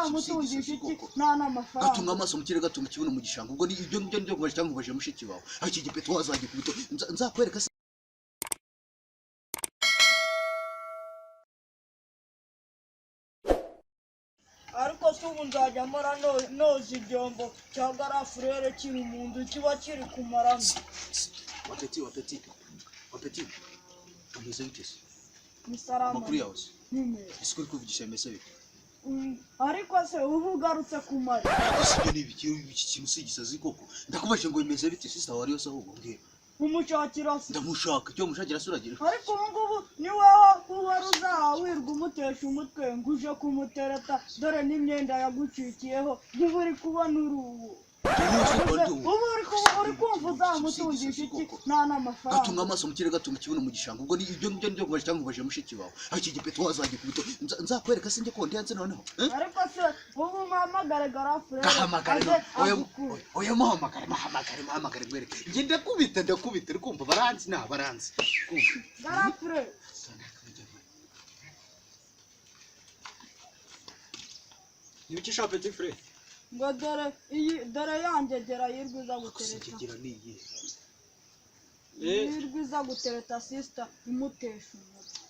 uzamutungisha iki nta n'amafaranga gatunga amaso mu kirere gatunga kibuno mu gishanga ubwo ibyo nibyo kubaje cyangwa ubaje mushiki wawe aho iki gipeto wazagikubita nzakwereka ariko se ubu nzajya mpora noza ibyombo cyangwa ari afurere kiri mu nzu kiba kiri kumaramo wapeti umeze bite se Musarama amakuru yawe ese kuri kuvugisha mbese bite ariko se ubu ugarutse kumara sibyo n'ibiki kintu sigisazi koko ndakubashe ngo bimeze bite sister wari yose ahubwo mbwira umushakira se ndamushaka cyo mushakira suragira ariko ubu ngubu ni wowe uhora uzahawirwa umutesha umutwe ngo uje kumutereta dore n'imyenda yagucikiyeho niba uri kubona urubu ubu uri kumva uzamutungisha iki nta n'amafaranga gatunga amaso mu kirere gatunga kibuno mu gishanga ubwo ibyo nibyo kubaje cyangwa ubaje mushiki wawe aho iki gipeto wazagikubita nzakwereka se njye ko ndiyanze noneho ariko se ubu mpamagare garafure gahamagare oya muhamagare mwereke njye ndakubita uri kumva baranzi garafure Nibiki sha petit frère ngo dore yangegera yirwiza gutereta yirwiza gutereta sister imutesha umutwe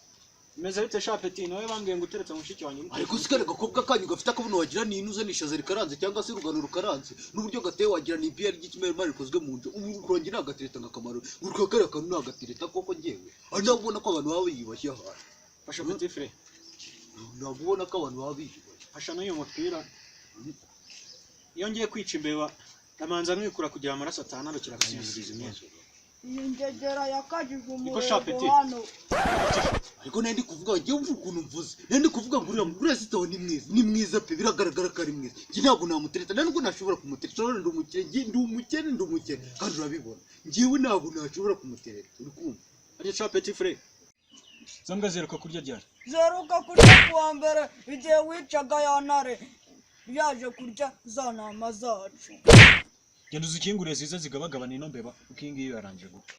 meze bite sha petit nawe bambwiye ngo uteretse mushiki wanyu ariko sikare gakobwa kanyu gafite akabuno wagira ni inuze nishaza rikaranze cyangwa se rugano rukaranze n'uburyo gateye wagira ni PR y'ikimere mari kozwe mu nje urongira agatereta ngakamaro urukakare kanu nagatereta koko ngewe ari nabona ko abantu baba yibashye aha fasha petit frère nabona ko abantu baba biyibashye fasha n'uyu mupira iyo ngiye kwica imbeba namanza mwikura kugira amaraso atanarukira gusubiriza imyenda iyi ngegera yakajijwe umurego hano ariko nandi kuvuga ngiye umva ukuntu mvuze nandi kuvuga ngo uriya sitaho ni mwiza pe biragaragara ko ari mwiza ngi ntabwo namutereta nubwo nashobora kumutereta none ndi umukene kandi urabibona ngiwe ntabwo nashobora kumutereta uri kumva ari sha petit frère zambwa zeruka kurya ryari zeruka kurya kuwa mbere igihe wicaga yanare yaje kurya za ntama zacu genda uzikingure ziza zigabagabana ino mbeba ukingiye yaranje gupfa